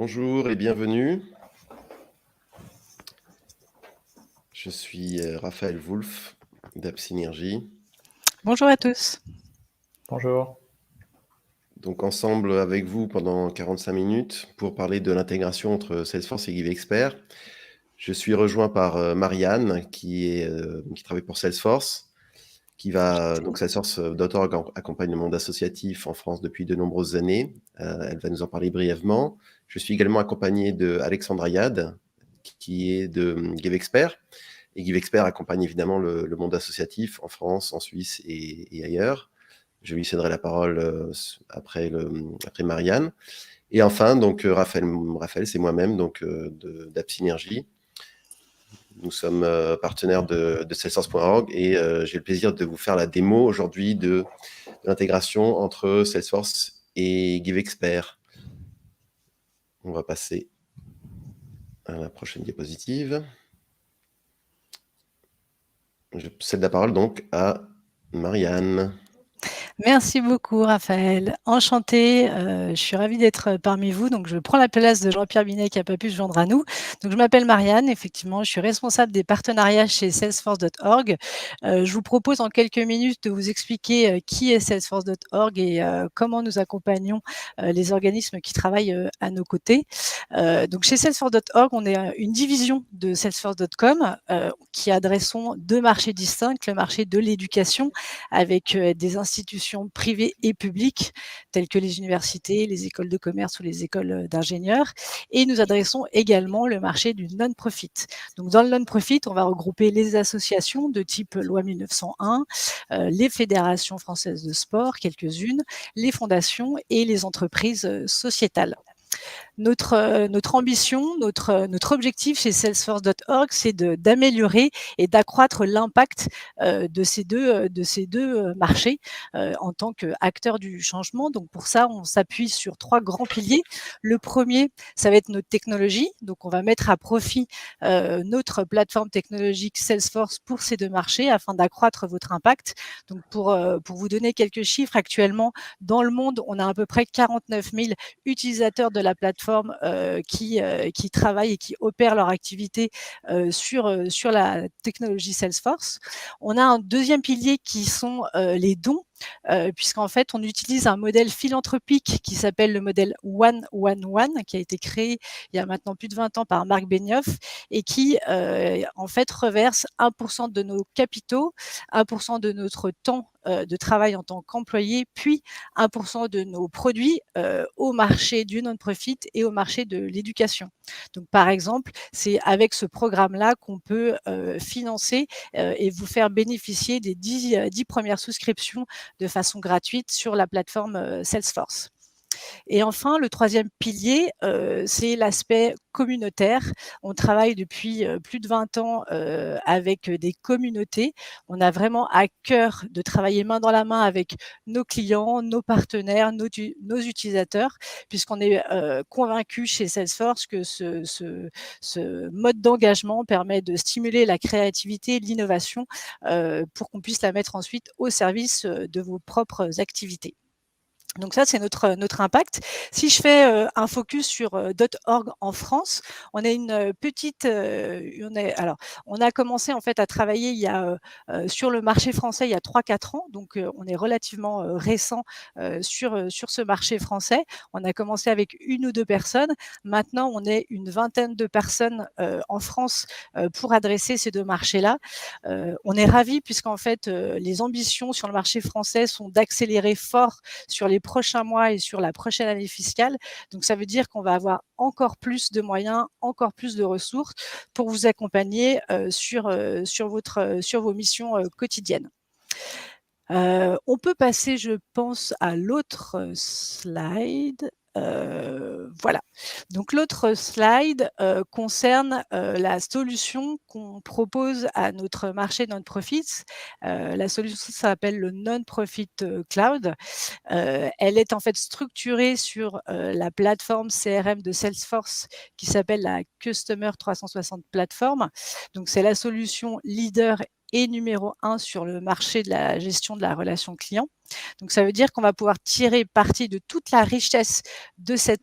Bonjour et bienvenue. Je suis Raphaël Wolf d'AppSynergy. Bonjour à tous. Bonjour. Donc ensemble avec vous pendant 45 minutes pour parler de l'intégration entre Salesforce et GiveExpert. Je suis rejoint par Marianne qui travaille pour Salesforce, donc Salesforce.org accompagne le monde associatif en France depuis de nombreuses années. Elle va nous en parler brièvement. Je suis également accompagné de Alexandre Ayad qui est de GiveExpert. Et GiveExpert accompagne évidemment le monde associatif en France, en Suisse et ailleurs. Je lui céderai la parole après Marianne. Et enfin, donc Raphaël, c'est moi-même donc d'AppSynergy. Nous sommes partenaires de Salesforce.org et j'ai le plaisir de vous faire la démo aujourd'hui de l'intégration entre Salesforce et GiveExpert. On va passer à la prochaine diapositive. Je cède la parole donc à Marianne. Merci beaucoup Raphaël, enchantée, je suis ravie d'être parmi vous. Donc je prends la place de Jean-Pierre Binet qui n'a pas pu se joindre à nous. Donc je m'appelle Marianne, effectivement, je suis responsable des partenariats chez Salesforce.org. Je vous propose en quelques minutes de vous expliquer qui est Salesforce.org et comment nous accompagnons les organismes qui travaillent à nos côtés. Donc chez Salesforce.org, on est une division de Salesforce.com qui adressons deux marchés distincts, le marché de l'éducation avec des institutions privées et publiques telles que les universités, les écoles de commerce ou les écoles d'ingénieurs. Et nous adressons également le marché du non-profit. Donc dans le non-profit, on va regrouper les associations de type loi 1901, les fédérations françaises de sport, quelques-unes, les fondations et les entreprises sociétales. Notre ambition, notre objectif chez Salesforce.org, c'est d'améliorer et d'accroître l'impact de ces deux marchés en tant qu'acteurs du changement. Donc pour ça, on s'appuie sur trois grands piliers. Le premier, ça va être notre technologie. Donc on va mettre à profit notre plateforme technologique Salesforce pour ces deux marchés afin d'accroître votre impact. Donc pour vous donner quelques chiffres, actuellement dans le monde, on a à peu près 49 000 utilisateurs de la plateforme qui travaillent et qui opèrent leur activité sur la technologie Salesforce. On a un deuxième pilier qui sont les dons. Puisqu'en fait, on utilise un modèle philanthropique qui s'appelle le modèle 1-1-1, qui a été créé il y a maintenant plus de 20 ans par Marc Benioff et qui, en fait, reverse 1% de nos capitaux, 1% de notre temps de travail en tant qu'employé, puis 1% de nos produits au marché du non-profit et au marché de l'éducation. Donc, par exemple, c'est avec ce programme-là qu'on peut financer et vous faire bénéficier des 10 premières souscriptions de façon gratuite sur la plateforme Salesforce. Et enfin, le troisième pilier, c'est l'aspect communautaire. On travaille depuis plus de 20 ans avec des communautés. On a vraiment à cœur de travailler main dans la main avec nos clients, nos partenaires, nos utilisateurs, puisqu'on est convaincus chez Salesforce que ce mode d'engagement permet de stimuler la créativité et l'innovation pour qu'on puisse la mettre ensuite au service de vos propres activités. Donc ça, c'est notre impact. Si je fais un focus sur .org en France, on a une petite, on a commencé en fait à travailler sur le marché français il y a 3-4 ans, donc on est relativement récent sur ce marché français. On a commencé avec 1 ou 2 personnes. Maintenant, on est une vingtaine de personnes en France pour adresser ces deux marchés-là. On est ravis puisqu'en fait, les ambitions sur le marché français sont d'accélérer fort sur les prochains mois et sur la prochaine année fiscale. Donc, ça veut dire qu'on va avoir encore plus de moyens, encore plus de ressources pour vous accompagner sur vos missions quotidiennes. On peut passer, je pense, à l'autre slide. Voilà. Donc l'autre slide concerne la solution qu'on propose à notre marché non-profit. La solution s'appelle le Non-Profit Cloud. Elle est en fait structurée sur la plateforme CRM de Salesforce qui s'appelle la Customer 360 Platform. Donc c'est la solution leader et numéro 1 sur le marché de la gestion de la relation client. Donc ça veut dire qu'on va pouvoir tirer parti de toute la richesse de cette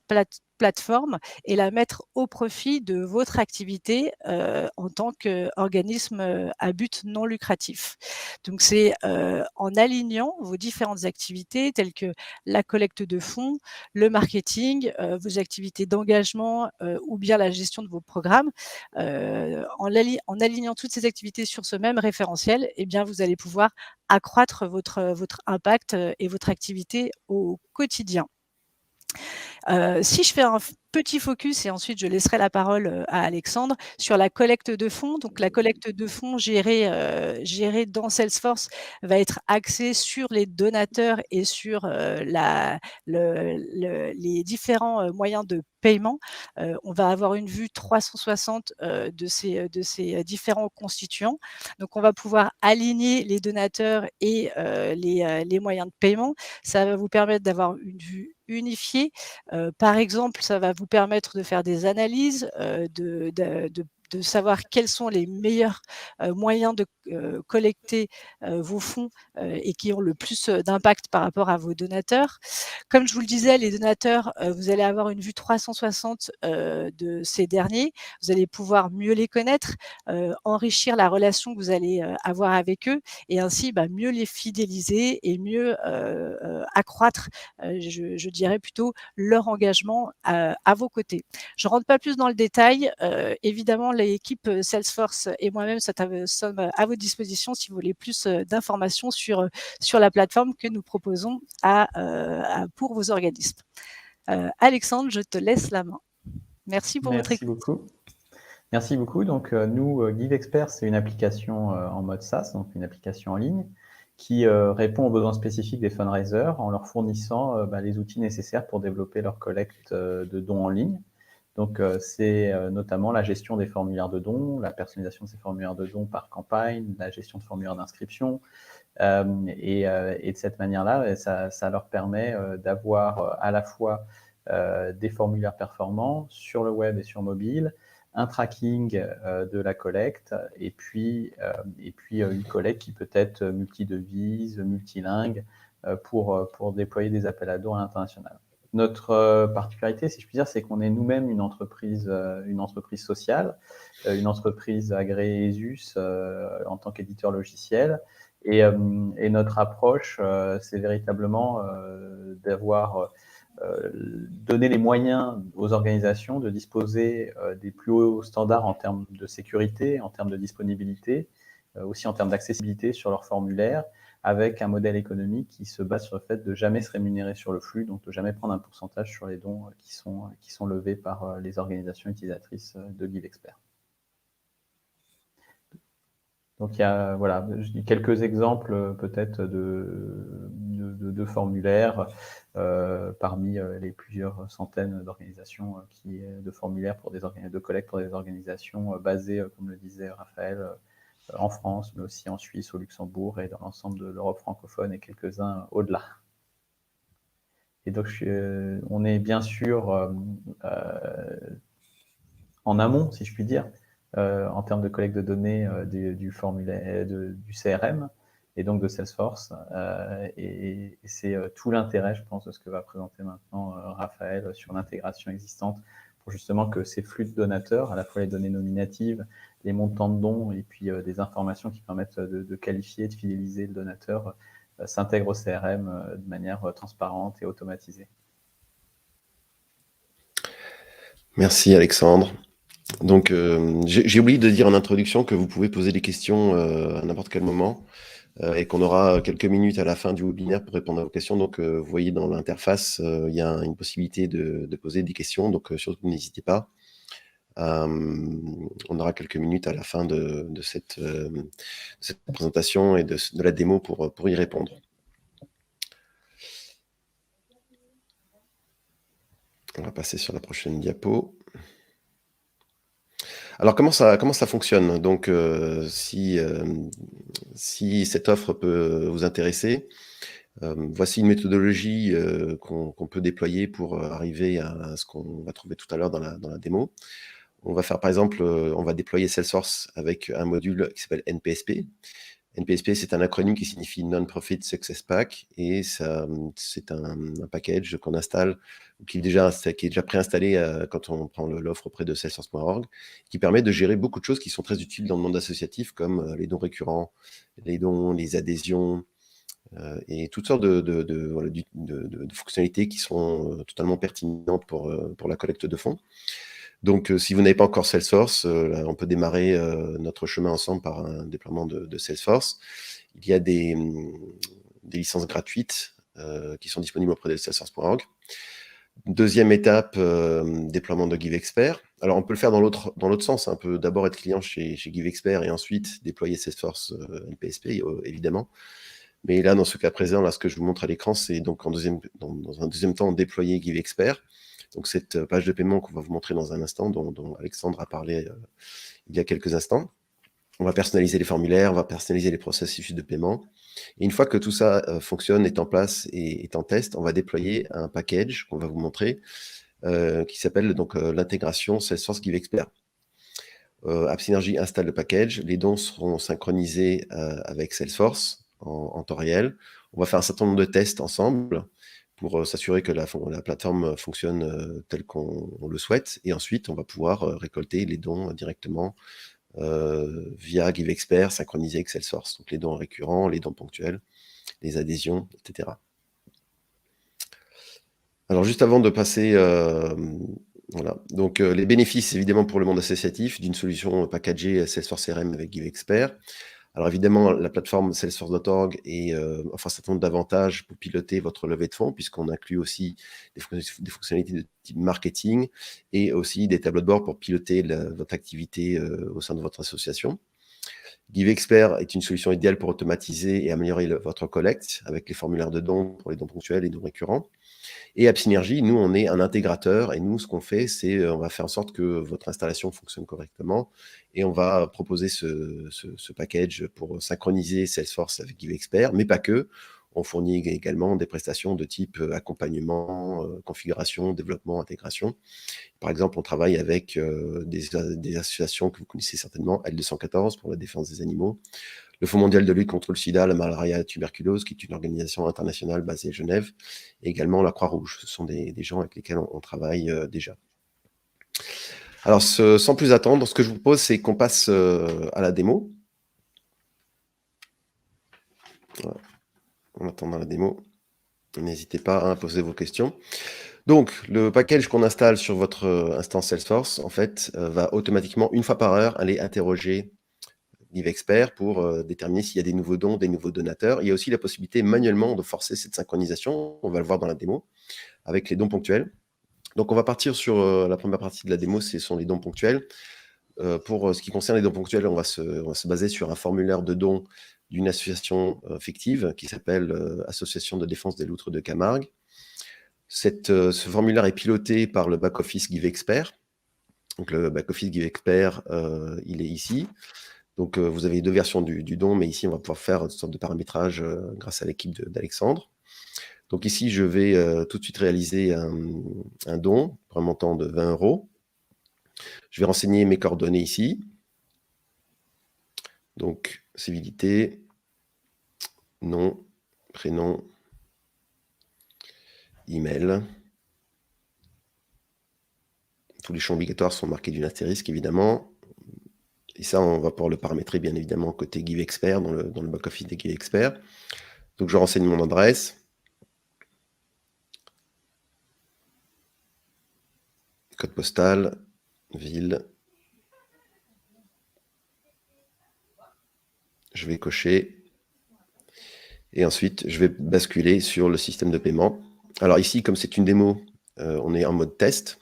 plateforme et la mettre au profit de votre activité en tant qu'organisme à but non lucratif. Donc c'est en alignant vos différentes activités telles que la collecte de fonds, le marketing, vos activités d'engagement ou bien la gestion de vos programmes, en alignant toutes ces activités sur ce même référentiel, eh bien vous allez pouvoir accroître votre impact et votre activité au quotidien. Si je fais un petit focus et ensuite je laisserai la parole à Alexandre sur la collecte de fonds. Donc la collecte de fonds gérée dans Salesforce va être axée sur les donateurs et sur les différents moyens de paiement. On va avoir une vue 360 de ces différents constituants. Donc on va pouvoir aligner les donateurs et les moyens de paiement. Ça va vous permettre d'avoir une vue unifiée. Par exemple, ça va vous permettre de faire des analyses, de savoir quels sont les meilleurs moyens de collecter vos fonds et qui ont le plus d'impact par rapport à vos donateurs. Comme je vous le disais, les donateurs, vous allez avoir une vue 360 de ces derniers. Vous allez pouvoir mieux les connaître, enrichir la relation que vous allez avoir avec eux et ainsi mieux les fidéliser et mieux accroître, je dirais plutôt, leur engagement à vos côtés. Je ne rentre pas plus dans le détail. Évidemment, l'équipe Salesforce et moi-même sommes à votre disposition si vous voulez plus d'informations sur la plateforme que nous proposons pour vos organismes. Alexandre, je te laisse la main. Merci pour votre écoute. Beaucoup. Merci beaucoup. Donc, nous, GiveExpert, c'est une application en mode SaaS, donc une application en ligne, qui répond aux besoins spécifiques des fundraisers en leur fournissant les outils nécessaires pour développer leur collecte de dons en ligne. Donc, c'est notamment la gestion des formulaires de dons, la personnalisation de ces formulaires de dons par campagne, la gestion de formulaires d'inscription. Et de cette manière-là, ça leur permet d'avoir à la fois des formulaires performants sur le web et sur mobile, un tracking de la collecte et puis une collecte qui peut être multi-devise, multilingue pour déployer des appels à dons à l'international. Notre particularité, si je puis dire, c'est qu'on est nous-mêmes une entreprise sociale, une entreprise agréée ESUS en tant qu'éditeur logiciel. Et notre approche, c'est véritablement d'avoir donné les moyens aux organisations de disposer des plus hauts standards en termes de sécurité, en termes de disponibilité, aussi en termes d'accessibilité sur leurs formulaires, avec un modèle économique qui se base sur le fait de jamais se rémunérer sur le flux, donc de jamais prendre un pourcentage sur les dons qui sont levés par les organisations utilisatrices de GiveExpert. Donc il y a quelques exemples peut-être de formulaires parmi les plusieurs centaines d'organisations de formulaires de collecte pour des organisations basées, comme le disait Raphaël, en France, mais aussi en Suisse, au Luxembourg et dans l'ensemble de l'Europe francophone et quelques-uns au-delà. Et donc, on est bien sûr en amont, si je puis dire, en termes de collecte de données du formulaire, du CRM et donc de Salesforce. Et c'est tout l'intérêt, je pense, de ce que va présenter maintenant Raphaël sur l'intégration existante pour justement que ces flux de donateurs, à la fois les données nominatives, les montants de dons et puis des informations qui permettent de qualifier, de fidéliser le donateur, s'intègrent au CRM de manière transparente et automatisée. Merci Alexandre. Donc, j'ai oublié de dire en introduction que vous pouvez poser des questions à n'importe quel moment et qu'on aura quelques minutes à la fin du webinaire pour répondre à vos questions. Donc, vous voyez dans l'interface, il y a une possibilité de poser des questions, donc surtout n'hésitez pas. On aura quelques minutes à la fin de cette présentation et de la démo pour y répondre. On va passer sur la prochaine diapo. Alors, comment ça fonctionne? Donc, si cette offre peut vous intéresser, voici une méthodologie qu'on peut déployer pour arriver à ce qu'on va trouver tout à l'heure dans la démo. On va faire, par exemple, on va déployer Salesforce avec un module qui s'appelle NPSP. NPSP, c'est un acronyme qui signifie Non-Profit Success Pack, et c'est un package qu'on installe, qui est déjà préinstallé quand on prend l'offre auprès de Salesforce.org, qui permet de gérer beaucoup de choses qui sont très utiles dans le monde associatif, comme les dons récurrents, les dons, les adhésions, et toutes sortes de fonctionnalités qui sont totalement pertinentes pour la collecte de fonds. Donc, si vous n'avez pas encore Salesforce, on peut démarrer notre chemin ensemble par un déploiement de Salesforce. Il y a des licences gratuites qui sont disponibles auprès de Salesforce.org. Deuxième étape, déploiement de GiveExpert. Alors, on peut le faire dans l'autre sens. On peut d'abord être client chez GiveExpert et ensuite déployer Salesforce NPSP, évidemment. Mais là, dans ce cas présent, là, ce que je vous montre à l'écran, c'est donc dans un deuxième temps déployer GiveExpert. Donc, cette page de paiement qu'on va vous montrer dans un instant, dont Alexandre a parlé il y a quelques instants. On va personnaliser les formulaires, on va personnaliser les processus de paiement. Et une fois que tout ça fonctionne, est en place et est en test, on va déployer un package qu'on va vous montrer qui s'appelle donc l'intégration Salesforce GiveExpert. AppSynergy installe le package, les dons seront synchronisés avec Salesforce en temps réel. On va faire un certain nombre de tests ensemble pour s'assurer que la plateforme fonctionne tel qu'on le souhaite. Et ensuite, on va pouvoir récolter les dons directement via GiveExpert, synchronisé avec Salesforce. Donc les dons récurrents, les dons ponctuels, les adhésions, etc. Alors juste avant de passer... voilà. Donc les bénéfices, évidemment, pour le monde associatif, d'une solution packagée Salesforce CRM avec GiveExpert. Alors évidemment, la plateforme Salesforce.org offre un certain nombre d'avantages pour piloter votre levée de fonds, puisqu'on inclut aussi des fonctionnalités de type marketing et aussi des tableaux de bord pour piloter votre activité au sein de votre association. GiveExpert est une solution idéale pour automatiser et améliorer votre collecte avec les formulaires de dons pour les dons ponctuels et dons récurrents. Et AppSynergy, nous, on est un intégrateur et nous, ce qu'on fait, c'est on va faire en sorte que votre installation fonctionne correctement et on va proposer ce package pour synchroniser Salesforce avec GiveExpert, mais pas que. On fournit également des prestations de type accompagnement, configuration, développement, intégration. Par exemple, on travaille avec des associations que vous connaissez certainement, L214 pour la défense des animaux, le Fonds mondial de lutte contre le sida, la malaria et la tuberculose, qui est une organisation internationale basée à Genève, et également la Croix-Rouge. Ce sont des gens avec lesquels on travaille déjà. Alors, sans plus attendre, ce que je vous propose, c'est qu'on passe à la démo. Voilà. En attendant la démo, n'hésitez pas à poser vos questions. Donc, le package qu'on installe sur votre instance Salesforce, en fait, va automatiquement, une fois par heure, aller interroger GiveExpert pour déterminer s'il y a des nouveaux dons, des nouveaux donateurs. Il y a aussi la possibilité manuellement de forcer cette synchronisation, on va le voir dans la démo, avec les dons ponctuels. Donc on va partir sur la première partie de la démo, ce sont les dons ponctuels. Pour ce qui concerne les dons ponctuels, on va se baser sur un formulaire de dons d'une association fictive qui s'appelle Association de défense des loutres de Camargue. Ce formulaire est piloté par le back-office GiveExpert. Donc le back-office GiveExpert, il est ici. Donc, vous avez deux versions du don, mais ici, on va pouvoir faire une sorte de paramétrage grâce à l'équipe d'Alexandre. Donc ici, je vais tout de suite réaliser un don pour un montant de 20 €. Je vais renseigner mes coordonnées ici. Donc, civilité, nom, prénom, email. Tous les champs obligatoires sont marqués d'une astérisque, évidemment. Et ça, on va pouvoir le paramétrer, bien évidemment, côté GiveExpert, dans le back-office de GiveExpert. Donc, je renseigne mon adresse. Code postal, ville. Je vais cocher. Et ensuite, je vais basculer sur le système de paiement. Alors ici, comme c'est une démo, on est en mode test.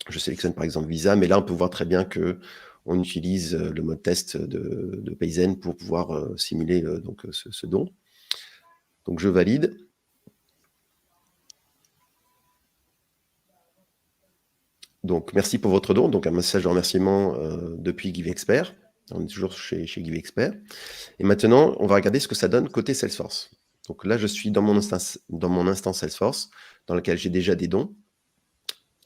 Je sélectionne par exemple Visa, mais là, on peut voir très bien qu'on utilise le mode test de Payzen pour pouvoir simuler donc, ce don. Donc, je valide. Donc, merci pour votre don. Donc, un message de remerciement depuis GiveExpert. On est toujours chez GiveExpert. Et maintenant, on va regarder ce que ça donne côté Salesforce. Donc là, je suis dans mon instance Salesforce, dans laquelle j'ai déjà des dons.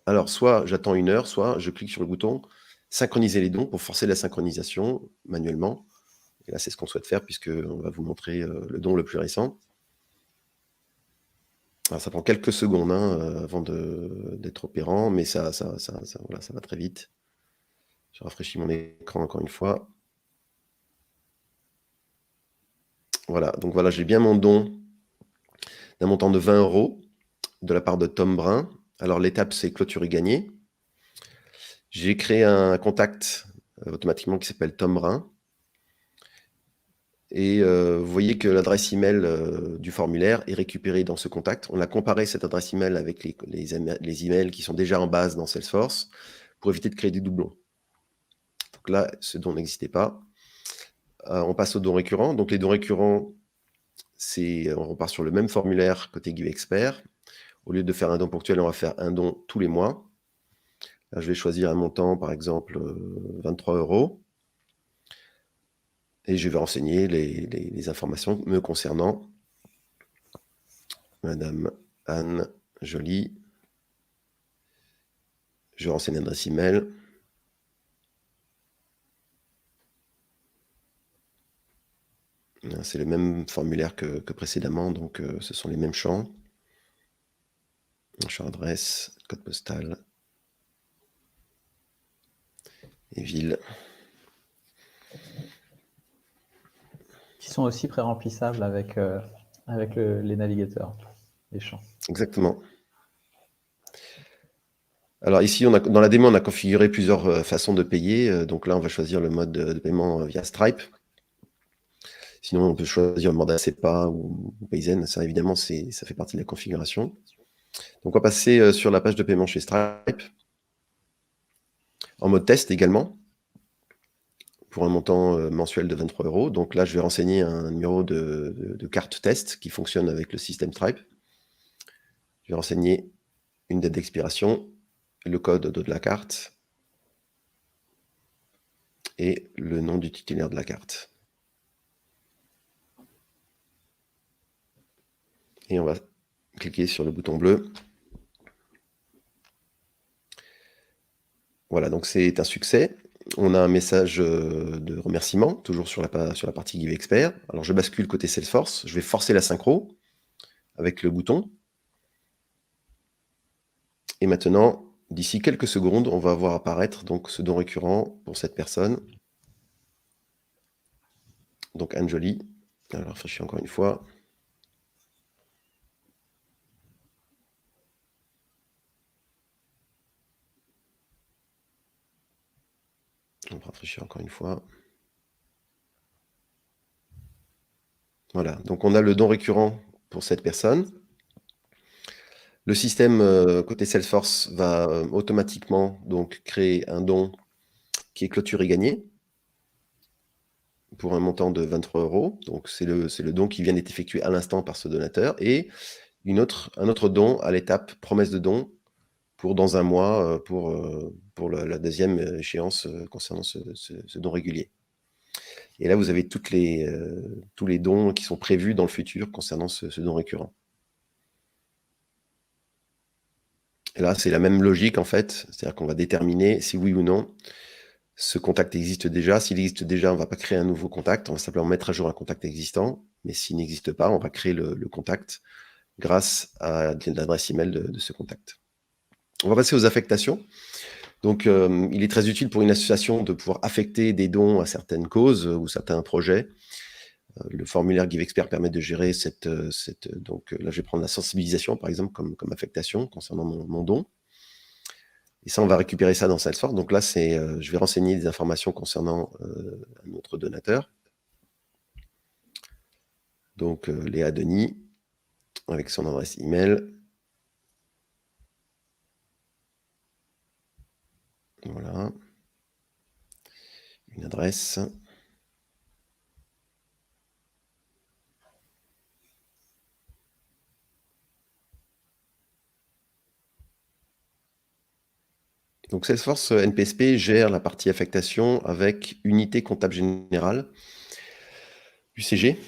Alors, soit j'attends 1 heure, soit je clique sur le bouton « Synchroniser les dons » pour forcer la synchronisation manuellement Et là, c'est ce qu'on souhaite faire puisqu'on va vous montrer le don le plus récent. Alors, ça prend quelques secondes avant d'être opérant, mais voilà, ça va très vite. Je rafraîchis mon écran encore une fois. Voilà, donc voilà, j'ai bien mon don d'un montant de 20 € de la part de Tom Brun. Alors, l'étape, c'est clôture et gagner. J'ai créé un contact automatiquement qui s'appelle Tom Brun. Et vous voyez que l'adresse email du formulaire est récupérée dans ce contact. On a comparé cette adresse email avec les emails qui sont déjà en base dans Salesforce pour éviter de créer des doublons. Donc là, ce don n'existait pas. On passe aux dons récurrents. Donc les dons récurrents, on repart sur le même formulaire côté GiveExpert. Au lieu de faire un don ponctuel, on va faire un don tous les mois. Là, je vais choisir un montant, par exemple, 23 €. Et je vais renseigner les informations me concernant. Madame Anne Joly. Je renseigne l'adresse email. C'est le même formulaire que précédemment, donc ce sont les mêmes champs. Champ adresse, code postal et ville. Qui sont aussi pré-remplissables avec les navigateurs, les champs. Exactement. Alors ici, dans la démo, on a configuré plusieurs façons de payer. Donc là, on va choisir le mode de paiement via Stripe. Sinon, on peut choisir le mode SEPA ou Payzen. Ça, évidemment, ça fait partie de la configuration. Donc, on va passer sur la page de paiement chez Stripe. En mode test également, pour un montant mensuel de 23 €. Donc là, je vais renseigner un numéro de carte test qui fonctionne avec le système Stripe. Je vais renseigner une date d'expiration, le code de la carte et le nom du titulaire de la carte. Et on va cliquer sur le bouton bleu. Voilà, donc c'est un succès. On a un message de remerciement, toujours sur la partie GiveExpert. Alors, je bascule côté Salesforce. Je vais forcer la synchro avec le bouton. Et maintenant, d'ici quelques secondes, on va voir apparaître donc ce don récurrent pour cette personne. Donc, Anne Joly. Alors, rafraîchis encore une fois. On va rafraîchir encore une fois. Voilà, donc on a le don récurrent pour cette personne. Le système côté Salesforce va automatiquement donc créer un don qui est clôture et gagné pour un montant de 23 €. Donc c'est le don qui vient d'être effectué à l'instant par ce donateur, et un autre don à l'étape promesse de don pour dans un mois pour la deuxième échéance concernant ce don régulier. Et là, vous avez tous les dons qui sont prévus dans le futur concernant ce don récurrent. Et là, c'est la même logique en fait, c'est-à-dire qu'on va déterminer si oui ou non ce contact existe déjà. S'il existe déjà, on ne va pas créer un nouveau contact, on va simplement mettre à jour un contact existant. Mais s'il n'existe pas, on va créer le contact grâce à l'adresse email de ce contact. On va passer aux affectations. Donc, il est très utile pour une association de pouvoir affecter des dons à certaines causes ou certains projets. Le formulaire GiveExpert permet de gérer donc là, je vais prendre la sensibilisation, par exemple, comme affectation concernant mon don. Et ça, on va récupérer ça dans Salesforce. Donc là, je vais renseigner des informations concernant un autre donateur. Donc, Léa Denis, avec son adresse email. Voilà. Une adresse. Donc Salesforce NPSP gère la partie affectation avec unité comptable générale, UCG.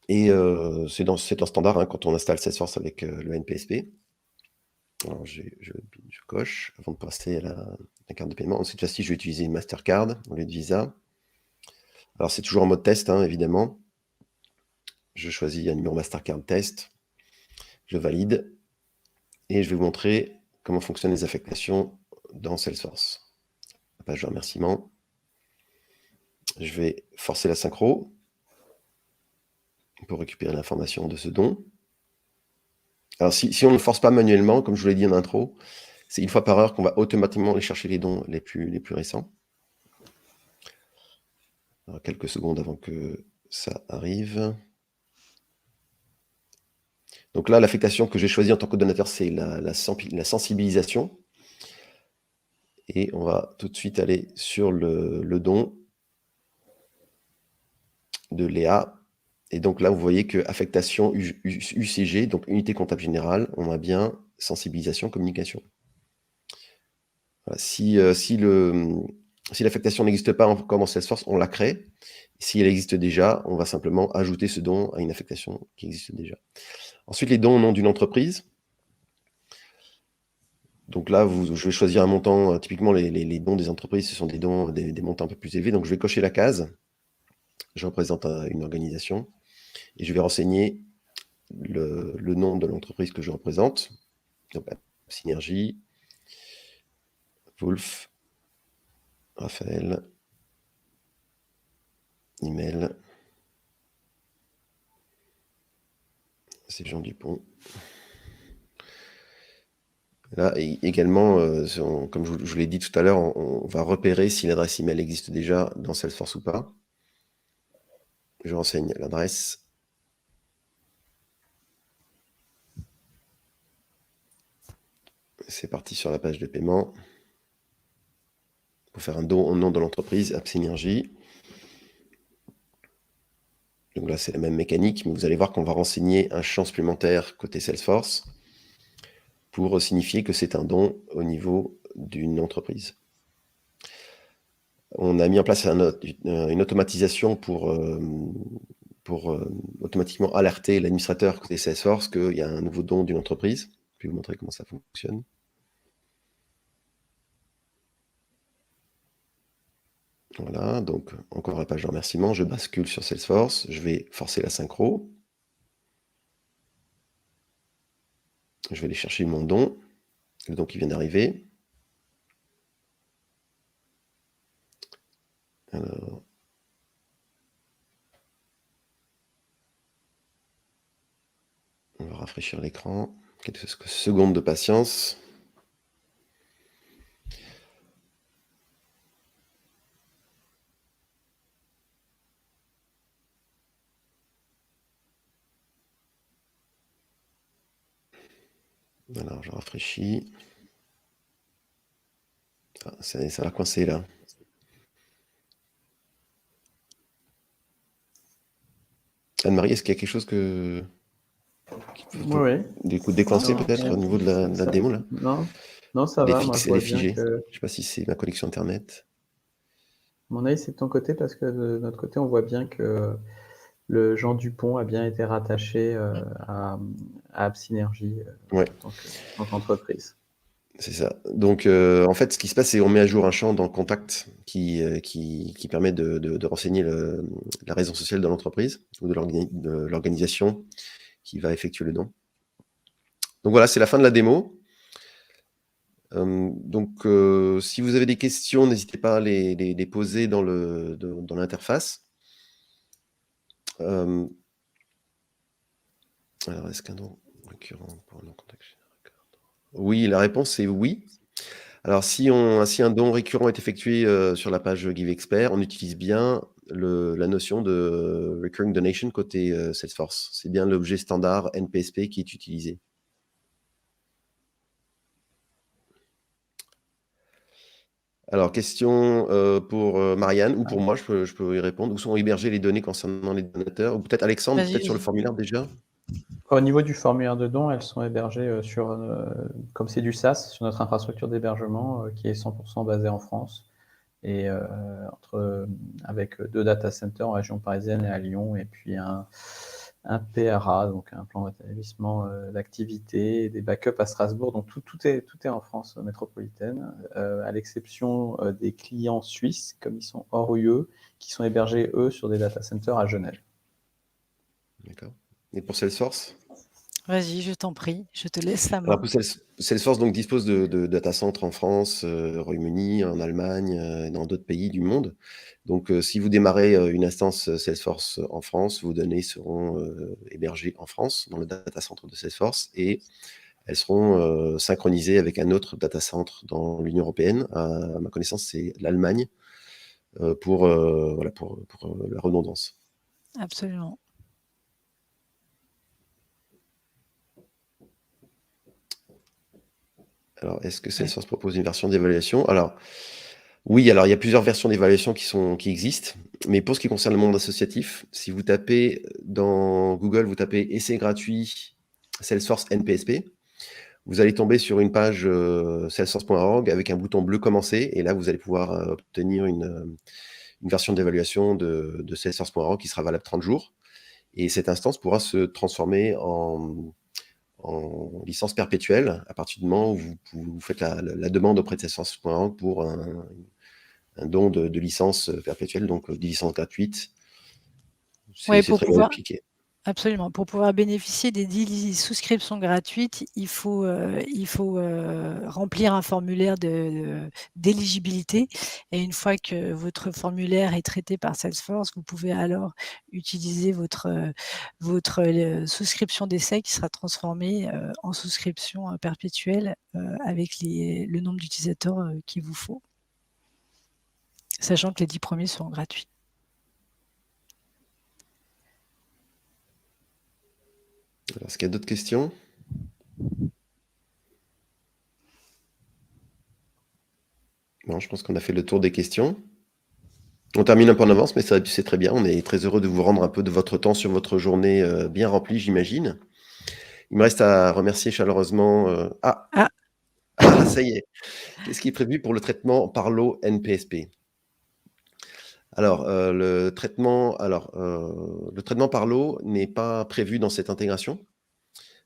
Et c'est un standard quand on installe Salesforce avec le NPSP. Alors je coche avant de passer à la carte de paiement. Cette fois-ci, je vais utiliser une Mastercard au lieu de Visa. Alors, c'est toujours en mode test, hein, évidemment. Je choisis un numéro Mastercard test. Je valide. Et je vais vous montrer comment fonctionnent les affectations dans Salesforce. La page de remerciement. Je vais forcer la synchro pour récupérer l'information de ce don. Alors, si on ne le force pas manuellement, comme je vous l'ai dit en intro, c'est une fois par heure qu'on va automatiquement aller chercher les dons les plus récents. Alors, quelques secondes avant que ça arrive. Donc là, l'affectation que j'ai choisie en tant que donateur, c'est la sensibilisation. Et on va tout de suite aller sur le don de Léa. Et donc là, vous voyez que affectation UCG, donc unité comptable générale, on a bien sensibilisation, communication. Voilà, si l'affectation n'existe pas comme en Salesforce, on la crée. Si elle existe déjà, on va simplement ajouter ce don à une affectation qui existe déjà. Ensuite, les dons au nom d'une entreprise. Donc là, je vais choisir un montant. Typiquement, les dons des entreprises, ce sont des dons, des montants un peu plus élevés. Donc, je vais cocher la case. Je représente une organisation. Et je vais renseigner le nom de l'entreprise que je représente. Donc, Synergie, Wolf, Raphaël, email, c'est Jean Dupont. Là, également, comme je vous l'ai dit tout à l'heure, on va repérer si l'adresse email existe déjà dans Salesforce ou pas. Je renseigne l'adresse. C'est parti sur la page de paiement. Pour faire un don au nom de l'entreprise, AppSynergie. Donc là, c'est la même mécanique, mais vous allez voir qu'on va renseigner un champ supplémentaire côté Salesforce pour signifier que c'est un don au niveau d'une entreprise. On a mis en place une automatisation pour automatiquement alerter l'administrateur côté Salesforce qu'il y a un nouveau don d'une entreprise. Je vais vous montrer comment ça fonctionne. Voilà, donc encore la page de remerciement, je bascule sur Salesforce, je vais forcer la synchro. Je vais aller chercher mon don, le don qui vient d'arriver. Alors, on va rafraîchir l'écran. Quelques secondes de patience. Alors, je rafraîchis. Ah, ça va coincer là. Anne-Marie, est-ce qu'il y a quelque chose qui peut décoincer peut-être au niveau de la démo là? Non, ça va. Moi, Elle est figée. Je ne sais pas si c'est ma connexion Internet. À mon avis, c'est de ton côté parce que de notre côté, on voit bien que le Jean Dupont a bien été rattaché à AppSynergie Ouais. en tant qu'entreprise. C'est ça. Donc, en fait, ce qui se passe, c'est qu'on met à jour un champ dans Contact qui permet de renseigner la raison sociale de l'entreprise ou de l'organisation qui va effectuer le don. Donc voilà, c'est la fin de la démo. Donc, si vous avez des questions, n'hésitez pas à les poser dans l'interface. Alors, est-ce qu'un don récurrent pour un non-contact? Oui, la réponse est oui. Alors, si un don récurrent est effectué sur la page GiveExpert, on utilise bien la notion de Recurring Donation côté Salesforce. C'est bien l'objet standard NPSP qui est utilisé. Alors, question pour Marianne ou pour moi, je peux y répondre. Où sont hébergées les données concernant les donateurs? Ou peut-être Alexandre, peut-être sur le formulaire déjà? Au niveau du formulaire de don, elles sont hébergées comme c'est du SaaS, sur notre infrastructure d'hébergement qui est 100% basée en France et avec 2 data centers en région parisienne et à Lyon, et puis un PRA, donc un plan d'établissement d'activité, des backups à Strasbourg. Donc tout est en France métropolitaine, à l'exception des clients suisses, comme ils sont hors UE, qui sont hébergés, eux, sur des data centers à Genève. D'accord. Et pour Salesforce? Vas-y, je t'en prie, je te laisse la main. Alors, Salesforce donc, dispose de data centres en France, au Royaume-Uni, en Allemagne, et dans d'autres pays du monde. Donc, si vous démarrez une instance Salesforce en France, vos données seront hébergées en France, dans le data center de Salesforce, et elles seront synchronisées avec un autre data center dans l'Union européenne. À ma connaissance, c'est l'Allemagne, pour la redondance. Absolument. Alors, est-ce que Salesforce propose une version d'évaluation? Alors, oui, alors il y a plusieurs versions d'évaluation qui existent, mais pour ce qui concerne le monde associatif, si vous tapez dans Google, vous tapez essai gratuit Salesforce NPSP, vous allez tomber sur une page salesforce.org avec un bouton bleu commencer, et là vous allez pouvoir obtenir une version d'évaluation de Salesforce.org qui sera valable 30 jours, et cette instance pourra se transformer en licence perpétuelle à partir du moment où vous faites la demande auprès de Salesforce.org pour un don de licence perpétuelle, donc des licences gratuites. C'est très bien expliqué. Absolument. Pour pouvoir bénéficier des 10 souscriptions gratuites, il faut remplir un formulaire d'éligibilité. Et une fois que votre formulaire est traité par Salesforce, vous pouvez alors utiliser votre souscription d'essai qui sera transformée en souscription perpétuelle avec le nombre d'utilisateurs qu'il vous faut, sachant que les 10 premiers seront gratuits. Alors, est-ce qu'il y a d'autres questions? Non, je pense qu'on a fait le tour des questions. On termine un peu en avance, mais c'est très bien. On est très heureux de vous rendre un peu de votre temps sur votre journée bien remplie, j'imagine. Il me reste à remercier chaleureusement... ça y est. Qu'est-ce qui est prévu pour le traitement Parlo NPSP? Alors, le traitement Parlo n'est pas prévu dans cette intégration.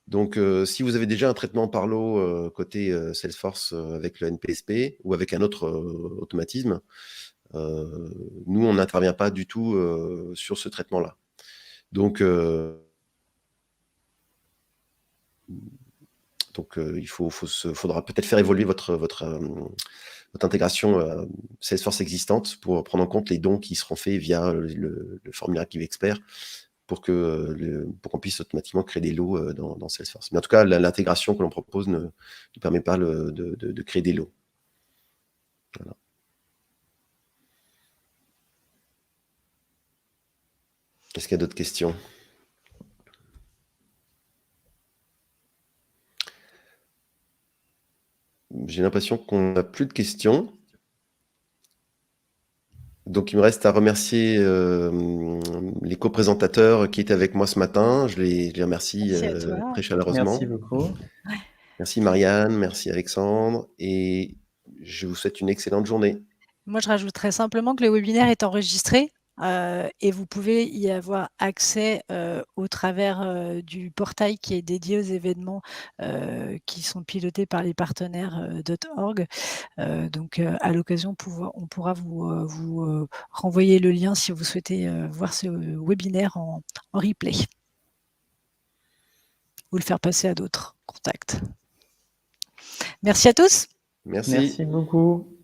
Donc, si vous avez déjà un traitement Parlo côté Salesforce avec le NPSP ou avec un autre automatisme, nous, on n'intervient pas du tout sur ce traitement-là. Donc, il faudra peut-être faire évoluer votre intégration Salesforce existante pour prendre en compte les dons qui seront faits via le formulaire ActiveExpert pour qu'on puisse automatiquement créer des lots dans Salesforce. Mais en tout cas, l'intégration que l'on propose ne permet pas de créer des lots. Voilà. Est-ce qu'il y a d'autres questions? J'ai l'impression qu'on n'a plus de questions. Donc, il me reste à remercier les co-présentateurs qui étaient avec moi ce matin. Je les remercie très chaleureusement. Merci beaucoup. Merci Marianne, merci Alexandre, et je vous souhaite une excellente journée. Moi, je rajouterais simplement que le webinaire est enregistré et vous pouvez y avoir accès au travers du portail qui est dédié aux événements qui sont pilotés par les partenaires .org. Donc, à l'occasion, on pourra vous renvoyer le lien si vous souhaitez voir ce webinaire en replay ou le faire passer à d'autres contacts. Merci à tous. Merci. Merci beaucoup.